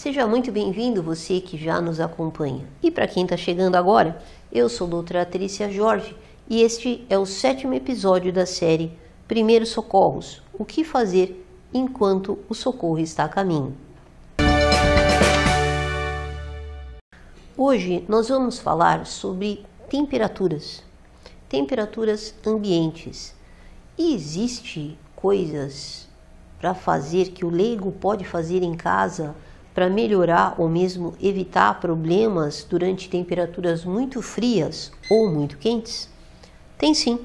seja muito bem-vindo, você que já nos acompanha. E para quem está chegando agora, eu sou a doutora Trícia Jorge e este é o 7º episódio da série Primeiros Socorros, o que fazer enquanto o socorro está a caminho. Hoje nós vamos falar sobre temperaturas ambientes. E existe coisas para fazer que o leigo pode fazer em casa para melhorar ou mesmo evitar problemas durante temperaturas muito frias ou muito quentes? Tem sim.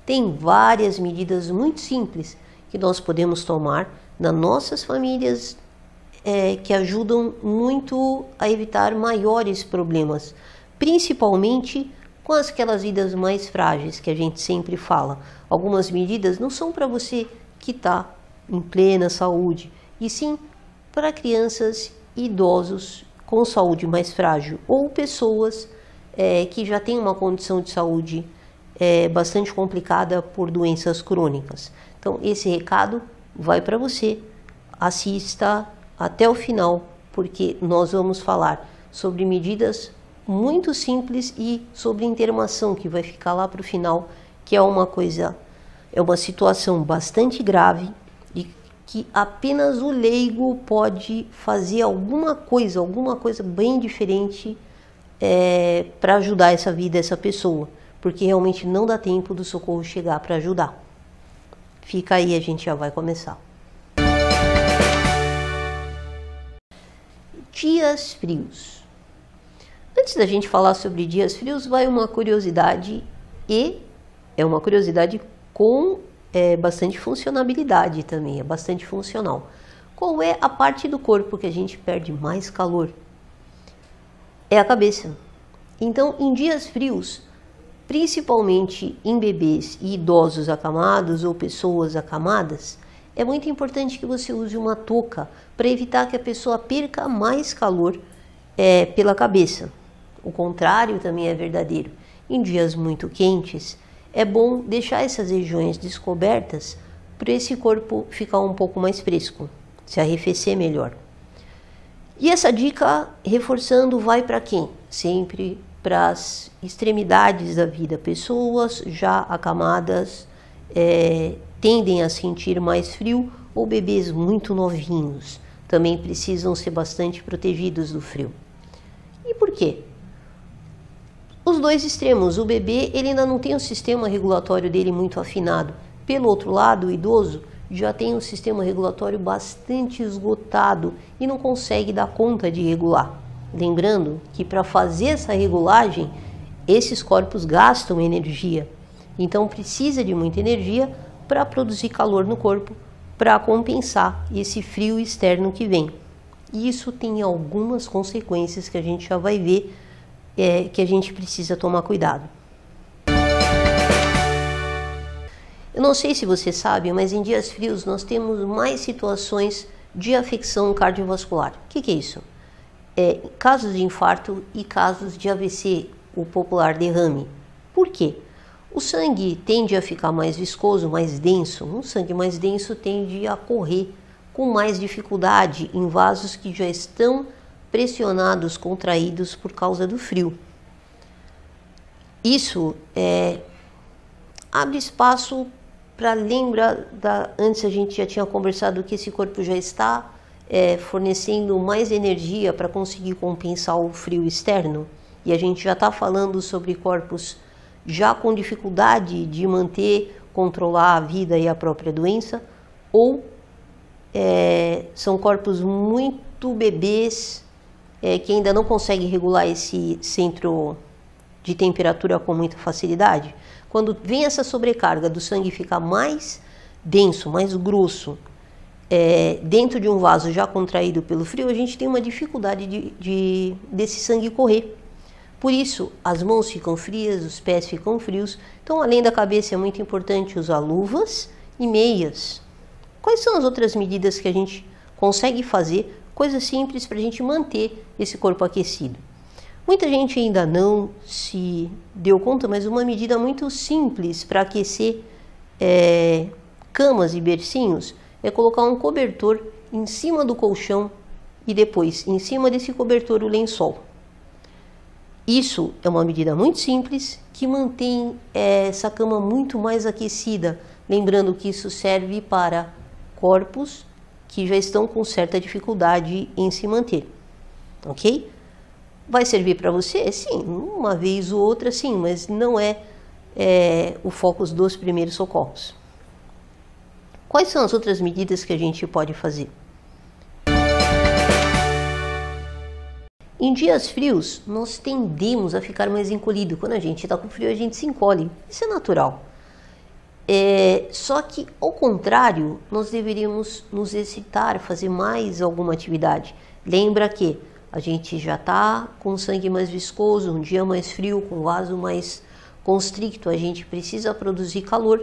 Tem várias medidas muito simples que nós podemos tomar nas nossas famílias que ajudam muito a evitar maiores problemas, principalmente com aquelas vidas mais frágeis que a gente sempre fala. Algumas medidas não são para você que está em plena saúde, e sim para crianças e idosos com saúde mais frágil ou pessoas que já têm uma condição de saúde bastante complicada por doenças crônicas. Então esse recado vai para você. Assista até o final, porque nós vamos falar sobre medidas muito simples e sobre internação, que vai ficar lá para o final, que é uma situação bastante grave e que apenas o leigo pode fazer alguma coisa bem diferente para ajudar essa pessoa, porque realmente não dá tempo do socorro chegar para ajudar. Fica aí, a gente já vai começar. Dias frios. Antes da gente falar sobre dias frios, vai uma curiosidade, e é uma curiosidade com bastante funcionabilidade também, é bastante funcional. Qual é a parte do corpo que a gente perde mais calor? É a cabeça. Então, em dias frios, principalmente em bebês e idosos acamados ou pessoas acamadas, é muito importante que você use uma touca para evitar que a pessoa perca mais calor pela cabeça. O contrário também é verdadeiro. Em dias muito quentes, é bom deixar essas regiões descobertas para esse corpo ficar um pouco mais fresco, se arrefecer melhor. E essa dica, reforçando, vai para quem? Sempre para as extremidades da vida. Pessoas já acamadas tendem a sentir mais frio, ou bebês muito novinhos também precisam ser bastante protegidos do frio. E por quê? Os dois extremos. O bebê ele ainda não tem o sistema regulatório dele muito afinado. Pelo outro lado, o idoso já tem um sistema regulatório bastante esgotado e não consegue dar conta de regular. Lembrando que para fazer essa regulagem, esses corpos gastam energia. Então precisa de muita energia para produzir calor no corpo, para compensar esse frio externo que vem. E isso tem algumas consequências que a gente já vai ver, que a gente precisa tomar cuidado. Eu não sei se você sabe, mas em dias frios nós temos mais situações de afecção cardiovascular. O que é isso? Casos de infarto e casos de AVC, o popular derrame. Por quê? O sangue tende a ficar mais viscoso, mais denso. Um sangue mais denso tende a correr com mais dificuldade em vasos que já estão pressionados, contraídos por causa do frio. Isso abre espaço para lembrar, antes a gente já tinha conversado que esse corpo já está fornecendo mais energia para conseguir compensar o frio externo, e a gente já está falando sobre corpos já com dificuldade de controlar a vida e a própria doença, ou são corpos muito bebês que ainda não conseguem regular esse centro de temperatura com muita facilidade. Quando vem essa sobrecarga do sangue ficar mais denso, mais grosso, dentro de um vaso já contraído pelo frio, a gente tem uma dificuldade desse sangue correr. Por isso, as mãos ficam frias, os pés ficam frios. Então, além da cabeça, é muito importante usar luvas e meias. Quais são as outras medidas que a gente consegue fazer? Coisas simples para a gente manter esse corpo aquecido. Muita gente ainda não se deu conta, mas uma medida muito simples para aquecer camas e bercinhos é colocar um cobertor em cima do colchão e depois em cima desse cobertor o lençol. Isso é uma medida muito simples que mantém essa cama muito mais aquecida, lembrando que isso serve para corpos que já estão com certa dificuldade em se manter, ok? Vai servir para você? Sim, uma vez ou outra sim, mas não é o foco dos primeiros socorros. Quais são as outras medidas que a gente pode fazer? Em dias frios, nós tendemos a ficar mais encolhido. Quando a gente está com frio, a gente se encolhe. Isso é natural. Só que, ao contrário, nós deveríamos nos exercitar, fazer mais alguma atividade. Lembra que a gente já está com sangue mais viscoso, um dia mais frio, com vaso mais constricto, a gente precisa produzir calor.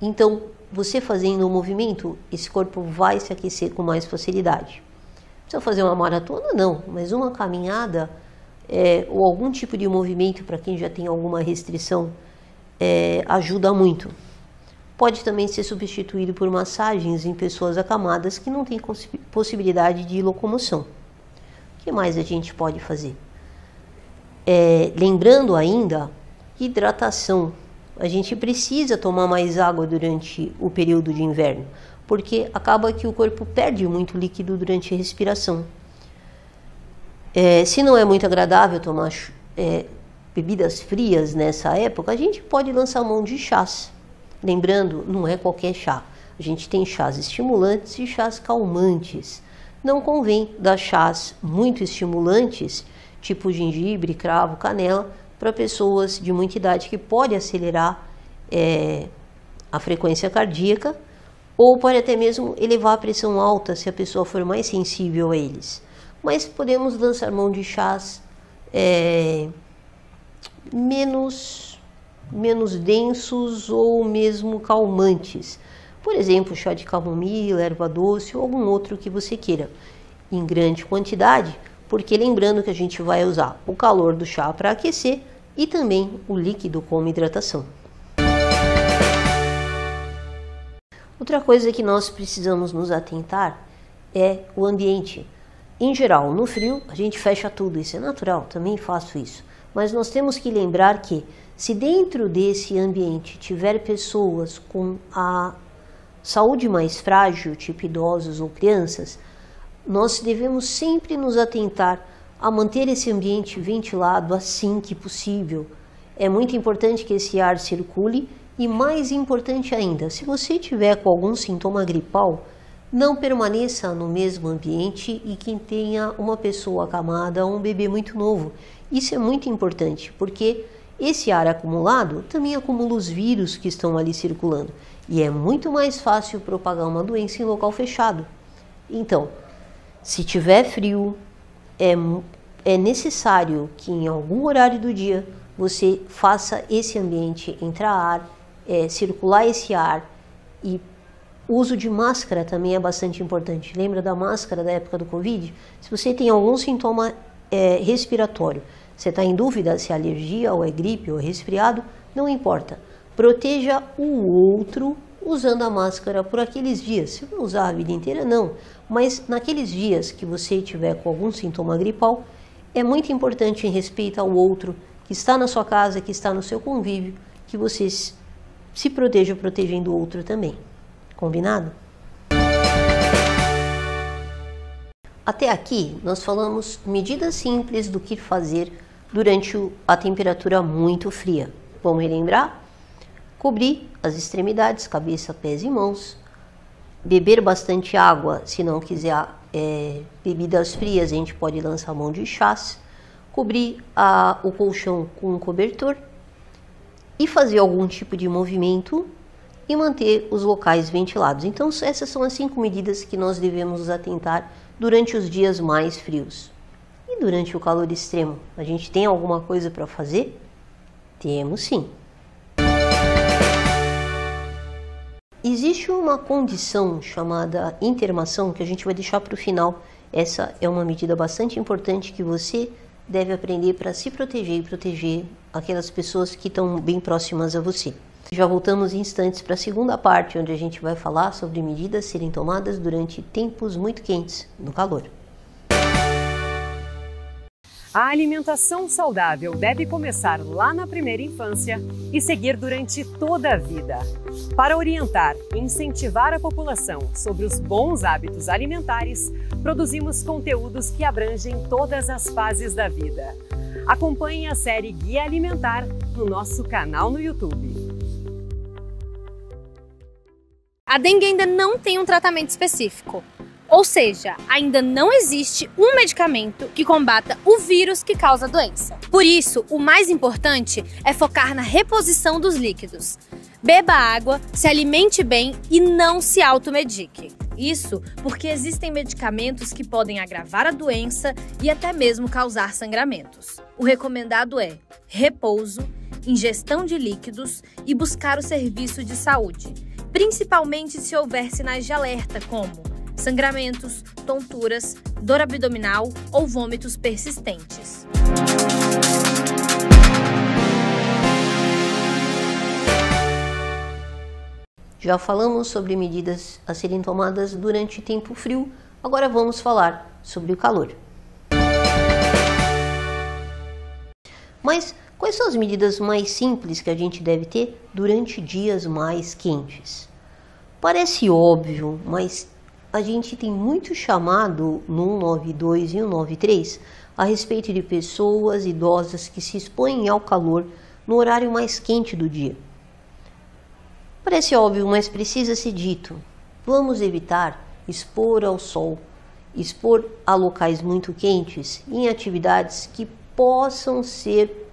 Então, você fazendo o movimento, esse corpo vai se aquecer com mais facilidade. Precisa fazer uma maratona? Não, mas uma caminhada ou algum tipo de movimento para quem já tem alguma restrição ajuda muito. Pode também ser substituído por massagens em pessoas acamadas que não têm possibilidade de locomoção. O que mais a gente pode fazer? Lembrando ainda, hidratação. A gente precisa tomar mais água durante o período de inverno, porque acaba que o corpo perde muito líquido durante a respiração. Se não é muito agradável tomar bebidas frias nessa época, a gente pode lançar mão de chás. Lembrando, não é qualquer chá. A gente tem chás estimulantes e chás calmantes. Não convém dar chás muito estimulantes, tipo gengibre, cravo, canela, para pessoas de muita idade que pode acelerar a frequência cardíaca ou pode até mesmo elevar a pressão alta se a pessoa for mais sensível a eles. Mas podemos lançar mão de chás menos densos ou mesmo calmantes. Por exemplo, chá de camomila, erva doce ou algum outro que você queira, em grande quantidade, porque lembrando que a gente vai usar o calor do chá para aquecer e também o líquido como hidratação. Outra coisa que nós precisamos nos atentar é o ambiente. Em geral, no frio, a gente fecha tudo, isso é natural, também faço isso. Mas nós temos que lembrar que se dentro desse ambiente tiver pessoas com a saúde mais frágil, tipo idosos ou crianças, nós devemos sempre nos atentar a manter esse ambiente ventilado assim que possível. É muito importante que esse ar circule e, mais importante ainda, se você tiver com algum sintoma gripal, não permaneça no mesmo ambiente e que tenha uma pessoa acamada ou um bebê muito novo. Isso é muito importante, porque esse ar acumulado também acumula os vírus que estão ali circulando e é muito mais fácil propagar uma doença em local fechado. Então, se tiver frio, é necessário que em algum horário do dia você faça esse ambiente entrar ar, circular esse ar, e o uso de máscara também é bastante importante. Lembra da máscara da época do Covid? Se você tem algum sintoma respiratório, você está em dúvida se é alergia ou é gripe ou é resfriado, não importa. Proteja o outro usando a máscara por aqueles dias. Se não usar a vida inteira, não. Mas naqueles dias que você tiver com algum sintoma gripal, é muito importante em respeito ao outro que está na sua casa, que está no seu convívio, que você se proteja protegendo o outro também. Combinado? Até aqui nós falamos medidas simples do que fazer durante a temperatura muito fria. Vamos relembrar? Cobrir as extremidades, cabeça, pés e mãos. Beber bastante água, se não quiser bebidas frias, a gente pode lançar mão de chás. Cobrir o colchão com um cobertor e fazer algum tipo de movimento e manter os locais ventilados. Então, essas são as 5 medidas que nós devemos nos atentar durante os dias mais frios. E durante o calor extremo, a gente tem alguma coisa para fazer? Temos sim. Existe uma condição chamada intermação que a gente vai deixar para o final. Essa é uma medida bastante importante que você deve aprender para se proteger e proteger aquelas pessoas que estão bem próximas a você. Já voltamos em instantes para a segunda parte, onde a gente vai falar sobre medidas a serem tomadas durante tempos muito quentes, no calor. A alimentação saudável deve começar lá na primeira infância e seguir durante toda a vida. Para orientar e incentivar a população sobre os bons hábitos alimentares, produzimos conteúdos que abrangem todas as fases da vida. Acompanhe a série Guia Alimentar no nosso canal no YouTube. A dengue ainda não tem um tratamento específico. Ou seja, ainda não existe um medicamento que combata o vírus que causa a doença. Por isso, o mais importante é focar na reposição dos líquidos. Beba água, se alimente bem e não se automedique. Isso porque existem medicamentos que podem agravar a doença e até mesmo causar sangramentos. O recomendado é repouso, ingestão de líquidos e buscar o serviço de saúde, principalmente se houver sinais de alerta como sangramentos, tonturas, dor abdominal ou vômitos persistentes. Já falamos sobre medidas a serem tomadas durante tempo frio, agora vamos falar sobre o calor. Mas quais são as medidas mais simples que a gente deve ter durante dias mais quentes? Parece óbvio, mas a gente tem muito chamado no 192 e 193 a respeito de pessoas idosas que se expõem ao calor no horário mais quente do dia. Parece óbvio, mas precisa ser dito. Vamos evitar expor ao sol, expor a locais muito quentes em atividades que possam ser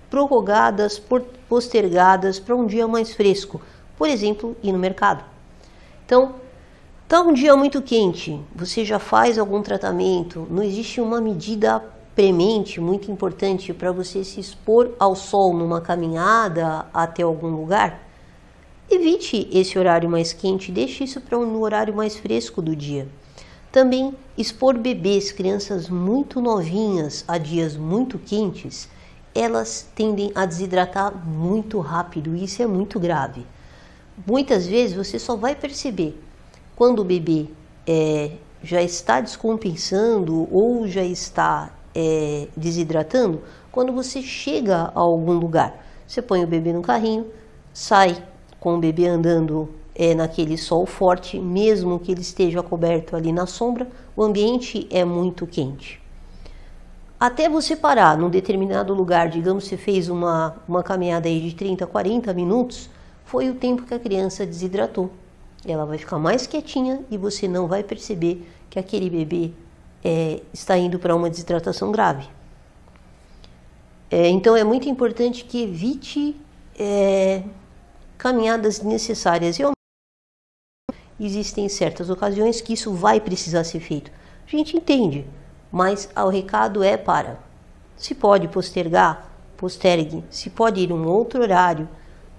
prorrogadas, postergadas para um dia mais fresco. Por exemplo, ir no mercado. Então, tá um dia muito quente, você já faz algum tratamento, não existe uma medida premente muito importante para você se expor ao sol numa caminhada até algum lugar? Evite esse horário mais quente, deixe isso para um horário mais fresco do dia. Também expor bebês, crianças muito novinhas a dias muito quentes, elas tendem a desidratar muito rápido e isso é muito grave. Muitas vezes você só vai perceber quando o bebê já está descompensando ou já está desidratando, quando você chega a algum lugar. Você põe o bebê no carrinho, sai com o bebê andando naquele sol forte, mesmo que ele esteja coberto ali na sombra, o ambiente é muito quente. Até você parar num determinado lugar, digamos que você fez uma caminhada aí de 30, 40 minutos, foi o tempo que a criança desidratou. Ela vai ficar mais quietinha e você não vai perceber que aquele bebê está indo para uma desidratação grave. Então é muito importante que evite caminhadas desnecessárias. Existem certas ocasiões que isso vai precisar ser feito. A gente entende, mas o recado é se pode postergar, postergue. Se pode ir um outro horário,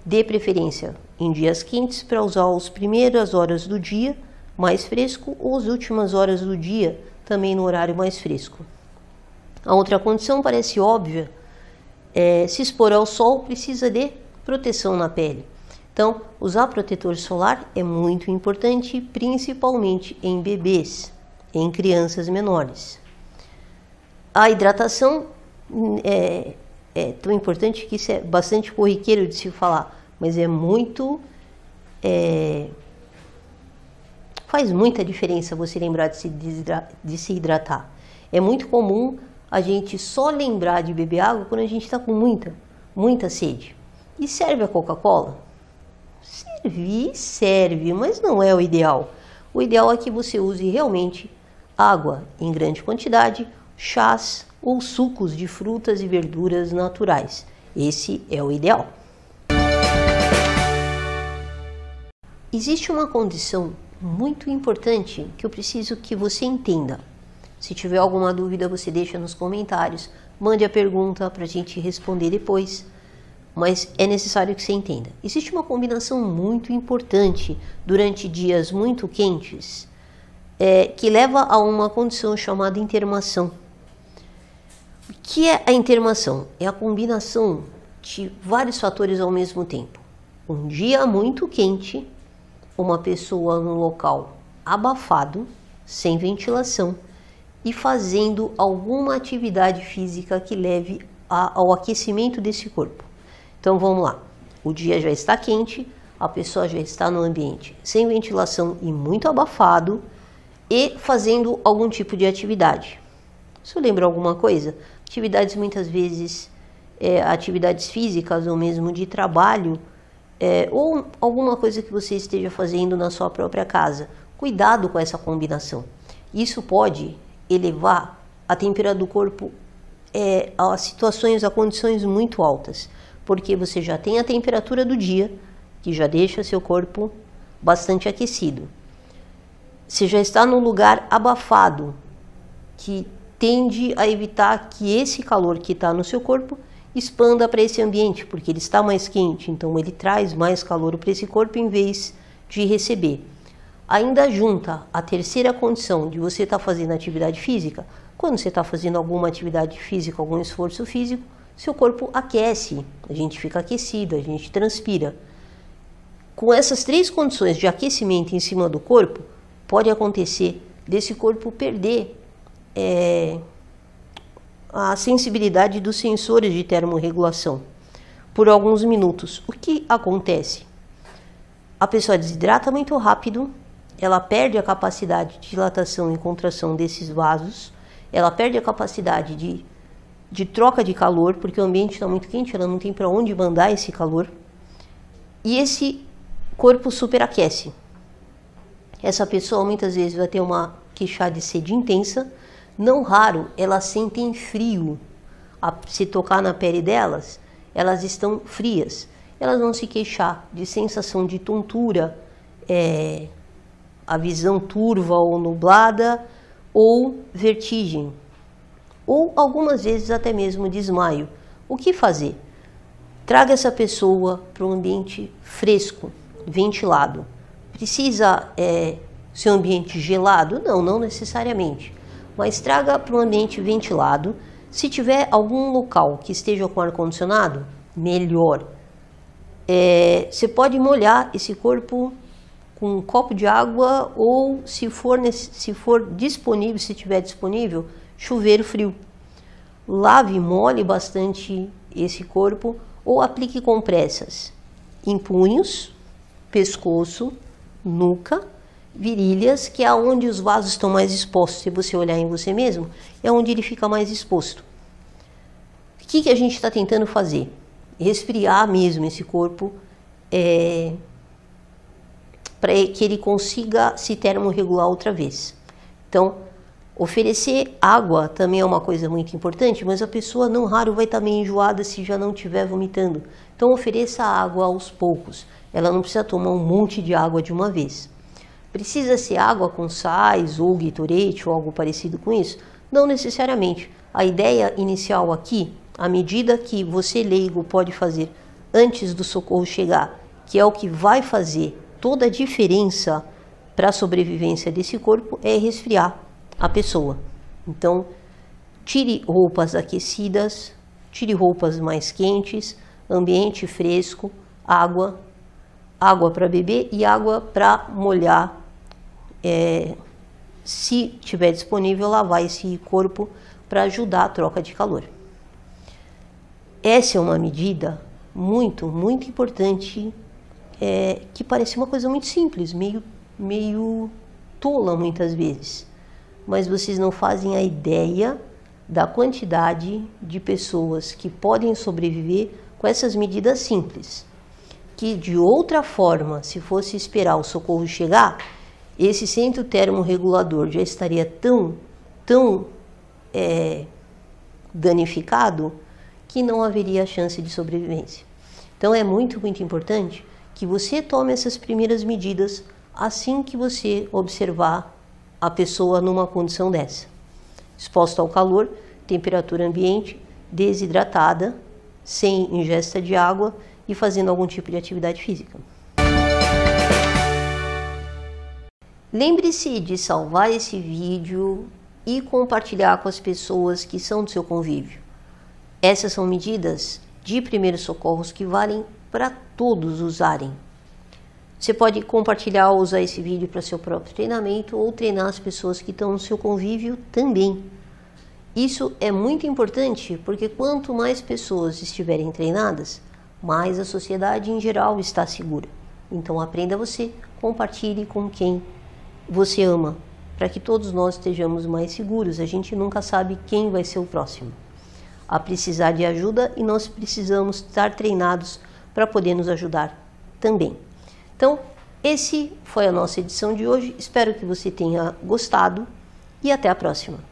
dê preferência em dias quentes para usar as primeiras horas do dia mais fresco ou as últimas horas do dia também no horário mais fresco. A outra condição parece óbvia, se expor ao sol precisa de proteção na pele. Então, usar protetor solar é muito importante, principalmente em bebês, em crianças menores. A hidratação é tão importante que isso é bastante corriqueiro de se falar, mas é muito... faz muita diferença você lembrar de se hidratar. É muito comum a gente só lembrar de beber água quando a gente está com muita sede. E serve a Coca-Cola? Serve, mas não é o ideal. O ideal é que você use realmente água em grande quantidade, chás ou sucos de frutas e verduras naturais. Esse é o ideal. Existe uma condição muito importante que eu preciso que você entenda. Se tiver alguma dúvida, você deixa nos comentários, mande a pergunta para a gente responder depois. Mas é necessário que você entenda. Existe uma combinação muito importante durante dias muito quentes que leva a uma condição chamada intermação. O que é a intermação? É a combinação de vários fatores ao mesmo tempo. Um dia muito quente, uma pessoa num local abafado, sem ventilação, e fazendo alguma atividade física que leve ao aquecimento desse corpo. Então vamos lá, o dia já está quente, a pessoa já está no ambiente sem ventilação e muito abafado e fazendo algum tipo de atividade. Isso lembra alguma coisa? Atividades muitas vezes, atividades físicas ou mesmo de trabalho, ou alguma coisa que você esteja fazendo na sua própria casa. Cuidado com essa combinação. Isso pode elevar a temperatura do corpo a situações, a condições muito altas, porque você já tem a temperatura do dia, que já deixa seu corpo bastante aquecido. Você já está num lugar abafado, que tende a evitar que esse calor que está no seu corpo expanda para esse ambiente, porque ele está mais quente, então ele traz mais calor para esse corpo em vez de receber. Ainda junta a terceira condição de você estar fazendo atividade física. Quando você está fazendo alguma atividade física, algum esforço físico, seu corpo aquece, a gente fica aquecido, a gente transpira. Com essas três condições de aquecimento em cima do corpo, pode acontecer desse corpo perder a sensibilidade dos sensores de termorregulação por alguns minutos. O que acontece? A pessoa desidrata muito rápido, ela perde a capacidade de dilatação e contração desses vasos, ela perde a capacidade de troca de calor, porque o ambiente está muito quente, ela não tem para onde mandar esse calor, e esse corpo superaquece. Essa pessoa muitas vezes vai ter uma queixada de sede intensa, não raro elas sentem frio. Se tocar na pele delas, elas estão frias. Elas vão se queixar de sensação de tontura, a visão turva ou nublada, ou vertigem, ou algumas vezes até mesmo desmaio. O que fazer? Traga essa pessoa para um ambiente fresco, ventilado. Precisa ser um ambiente gelado? Não necessariamente. Mas traga para um ambiente ventilado. Se tiver algum local que esteja com ar-condicionado, melhor. Você pode molhar esse corpo com um copo de água ou, se for disponível, se tiver disponível, chuveiro frio. Lave, molhe bastante esse corpo ou aplique compressas em punhos, pescoço, nuca, virilhas, que é onde os vasos estão mais expostos. Se você olhar em você mesmo, é onde ele fica mais exposto. O que a gente está tentando fazer? Resfriar mesmo esse corpo, para que ele consiga se termorregular outra vez. Então, oferecer água também é uma coisa muito importante, mas a pessoa não raro vai estar meio enjoada se já não estiver vomitando. Então, ofereça água aos poucos. Ela não precisa tomar um monte de água de uma vez. Precisa ser água com sais ou Gatorade ou algo parecido com isso? Não necessariamente. A ideia inicial aqui, a medida que você leigo pode fazer antes do socorro chegar, que é o que vai fazer toda a diferença para a sobrevivência desse corpo, é resfriar a pessoa. Então, tire roupas aquecidas, tire roupas mais quentes, ambiente fresco, água para beber e água para molhar. Se tiver disponível, lavar esse corpo para ajudar a troca de calor. Essa é uma medida muito importante, que parece uma coisa muito simples, meio tola muitas vezes, mas vocês não fazem a ideia da quantidade de pessoas que podem sobreviver com essas medidas simples, que de outra forma, se fosse esperar o socorro chegar, esse centro termorregulador já estaria tão danificado que não haveria chance de sobrevivência. Então é muito importante que você tome essas primeiras medidas assim que você observar a pessoa numa condição dessa. Exposta ao calor, temperatura ambiente, desidratada, sem ingesta de água e fazendo algum tipo de atividade física. Lembre-se de salvar esse vídeo e compartilhar com as pessoas que são do seu convívio. Essas são medidas de primeiros socorros que valem para todos usarem. Você pode compartilhar ou usar esse vídeo para seu próprio treinamento ou treinar as pessoas que estão no seu convívio também. Isso é muito importante porque quanto mais pessoas estiverem treinadas, mais a sociedade em geral está segura. Então aprenda você, compartilhe com quem você ama, para que todos nós estejamos mais seguros. A gente nunca sabe quem vai ser o próximo a precisar de ajuda e nós precisamos estar treinados para poder nos ajudar também. Então, esse foi a nossa edição de hoje. Espero que você tenha gostado e até a próxima.